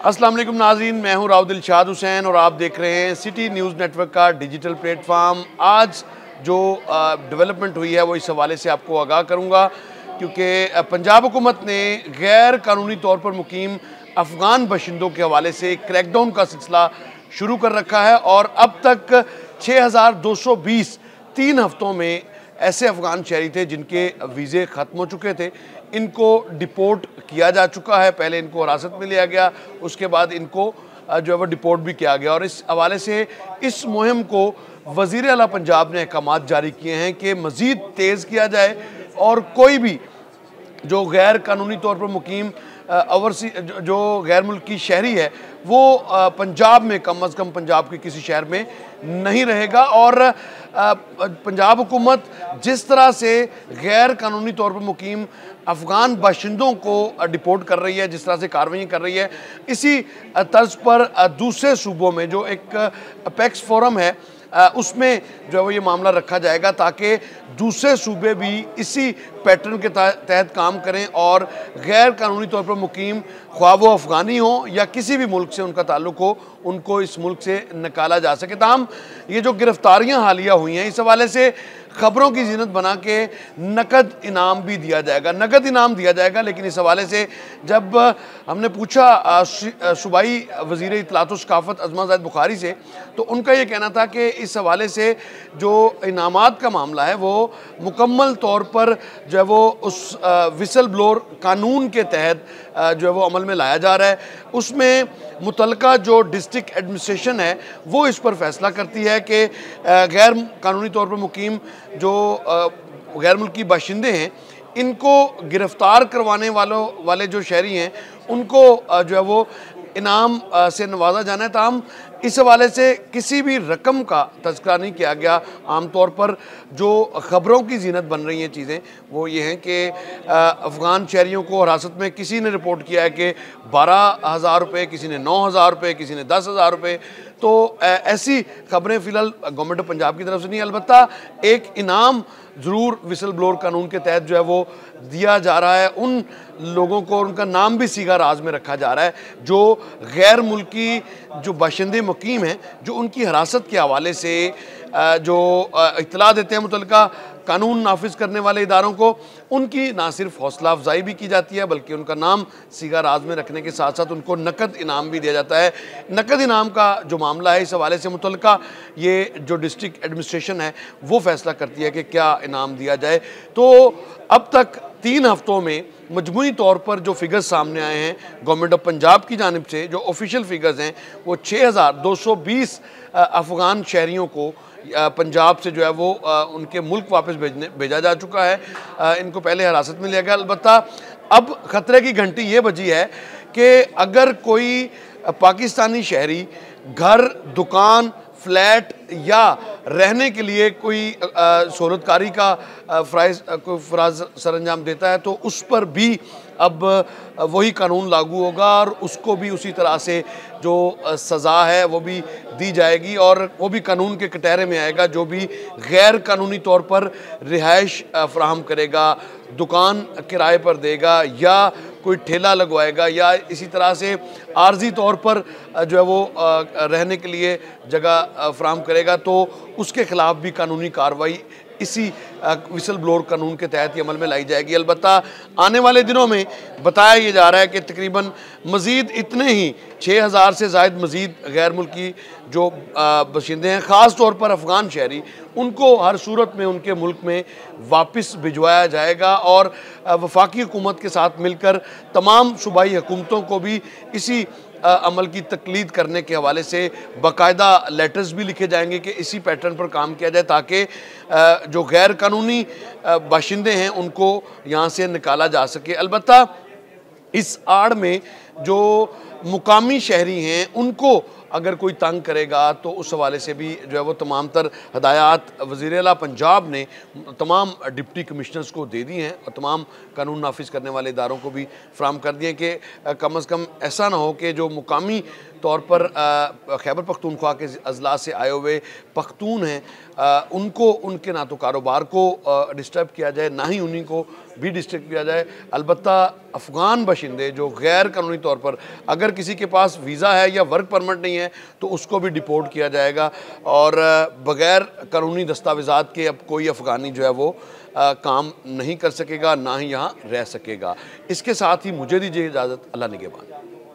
अस्सलाम वालेकुम नाज़रीन, मैं हूं राव दिलशाद हुसैन और आप देख रहे हैं सिटी न्यूज़ नेटवर्क का डिजिटल प्लेटफॉर्म। आज जो डेवलपमेंट हुई है वो इस हवाले से आपको आगाह करूंगा, क्योंकि पंजाब हुकूमत ने गैर कानूनी तौर पर मुकीम अफ़गान बाशिंदों के हवाले से क्रैकडाउन का सिलसिला शुरू कर रखा है और अब तक 6220 3 हफ्तों में ऐसे अफ़गान शहरी थे जिनके वीज़े ख़त्म हो चुके थे, इनको डिपोर्ट किया जा चुका है। पहले इनको हिरासत में लिया गया, उसके बाद इनको जो है वो डिपोर्ट भी किया गया और इस हवाले से इस मुहिम को वज़ीर आला पंजाब ने अहकामात जारी किए हैं कि मज़ीद तेज़ किया जाए और कोई भी जो गैर कानूनी तौर पर मुकीम ओवरसी जो गैर मुल्की शहरी है वो पंजाब में कम अज़ कम पंजाब के किसी शहर में नहीं रहेगा। और पंजाब हुकूमत जिस तरह से गैर कानूनी तौर पर मुकीम अफ़गान बाशिंदों को डिपोर्ट कर रही है, जिस तरह से कार्रवाई कर रही है, इसी तर्ज पर दूसरे सूबों में जो एक अपेक्स फोरम है उसमें जो है वो ये मामला रखा जाएगा ताकि दूसरे सूबे भी इसी पैटर्न के तहत काम करें और गैर कानूनी तौर पर मुकीम ख्वाह वो अफ़गानी हो या किसी भी मुल्क से उनका ताल्लुक़ हो, उनको इस मुल्क से निकाला जा सके। ताहम ये जो गिरफ्तारियां हालिया हुई हैं, इस हवाले से ख़बरों की जीनत बना के नकद इनाम भी दिया जाएगा, नकद इनाम दिया जाएगा। लेकिन इस हवाले से जब हमने पूछा सूबाई वज़ीर इत्तलात व सकाफ़त अज़मा ज़ाहिद बुखारी से, तो उनका ये कहना था कि इस हवाले से जो इनामात का मामला है वो मुकम्मल तौर पर जो है वो उस विसल ब्लोअर कानून के तहत जो है वो अमल में लाया जा रहा है। उसमें मुतलका जो डिस्ट्रिक्ट एडमिनिस्ट्रेशन है वो इस पर फैसला करती है कि गैर कानूनी तौर पर मुकीम जो गैर मुल्की बाशिंदे हैं इनको गिरफ़्तार करवाने वाले जो शहरी हैं उनको जो है वो इनाम से नवाजा जाना है। ताहम इस हवाले से किसी भी रकम का तज़किरा नहीं किया गया। आमतौर पर जो ख़बरों की जीनत बन रही हैं चीज़ें वो ये हैं कि अफ़गान शहरियों को हिरासत में किसी ने रिपोर्ट किया है कि 12,000 रुपये, किसी ने 9,000 रुपये, किसी ने 10,000 रुपये। तो ऐसी ख़बरें फ़िलहाल गवर्नमेंट ऑफ पंजाब की तरफ से नहीं, अलबत्ता एक इनाम ज़रूर विसल ब्लोअर कानून के तहत जो है वो दिया जा रहा है उन लोगों को, उनका नाम भी सीगा राज में रखा जा रहा है जो गैर मुल्की जो बाशिंदे मुकीम हैं, जो उनकी हिरासत के हवाले से जो इत्तला देते हैं मुतल्लिका कानून नाफिज करने वाले इदारों को, उनकी ना सिर्फ हौसला अफजाई भी की जाती है बल्कि उनका नाम सीगा राज में रखने के साथ साथ उनको नकद इनाम भी दिया जाता है। नकद इनाम का जो मामला है इस हवाले से मुतल्लिका ये जो डिस्ट्रिक्ट एडमिनिस्ट्रेशन है वो फैसला करती है कि क्या इनाम दिया जाए। तो अब तक 3 हफ्तों में मजमूई तौर पर जो फिगर्स सामने आए हैं गवर्नमेंट ऑफ पंजाब की जानिब से, जो ऑफिशियल फिगर्स हैं वो 6220 अफ़गान शहरियों को पंजाब से जो है वो उनके मुल्क वापस भेजा जा चुका है। इनको पहले हिरासत में लिया गया, अलबत्ता अब ख़तरे की घंटी ये बजी है कि अगर कोई पाकिस्तानी शहरी घर, दुकान, फ्लैट या रहने के लिए कोई सहूलतकारी का फ़राज़ सरअंजाम देता है तो उस पर भी अब वही कानून लागू होगा और उसको भी उसी तरह से जो सज़ा है वो भी दी जाएगी और वो भी कानून के कटहरे में आएगा। जो भी गैर कानूनी तौर पर रिहाइश फ़राहम करेगा, दुकान किराए पर देगा या कोई ठेला लगवाएगा या इसी तरह से आर्जी तौर पर जो है वो रहने के लिए जगह फ़राहम करेगा, तो उसके ख़िलाफ़ भी कानूनी कार्रवाई इसी विसल ब्लोअर कानून के तहत ही अमल में लाई जाएगी। अलबत्ता आने वाले दिनों में बताया ये जा रहा है कि तकरीबन मज़ीद इतने ही 6000 से ज़ायद मज़ीद गैर मुल्की जो बाशिंदे हैं, ख़ास तौर पर अफ़गान शहरी, उनको हर सूरत में उनके मुल्क में वापस भिजवाया जाएगा और वफाकी हुकूमत के साथ मिलकर तमाम सूबाई हुकूमतों को भी इसी अमल की तकलीद करने के हवाले से बाकायदा लेटर्स भी लिखे जाएंगे कि इसी पैटर्न पर काम किया जाए ताकि जो गैर कानूनी बाशिंदे हैं उनको यहाँ से निकाला जा सके। अलबत्ता इस आड़ में जो मुकामी शहरी हैं उनको अगर कोई तंग करेगा तो उस हवाले से भी जो है वो तमाम तर हदायत वज़ीर आला पंजाब ने तमाम डिप्टी कमिश्नर्स को दे दी हैं और तमाम कानून नाफिज करने वाले इदारों को भी फ्राहम कर दिए कि कम अज़ कम ऐसा ना हो कि जो मुकामी तौर पर खैबर पख्तूनख्वा के अजला से आए हुए पख्तून हैं, उनको उनके ना तो कारोबार को डिस्टर्ब किया जाए, ना ही उन्हीं को भी डिस्टर्ब किया जाए। अलबत्ता अफ़गान बशिंदे जो गैर कानूनी तौर पर, अगर किसी के पास वीज़ा है या वर्क परमिट नहीं है तो उसको भी डिपोर्ट किया जाएगा और बग़ैर कानूनी दस्तावेज़ात के अब कोई अफ़गानी जो है वो काम नहीं कर सकेगा, ना ही यहाँ रह सकेगा। इसके साथ ही मुझे दीजिए इजाज़त। अल्लाह निगहबान।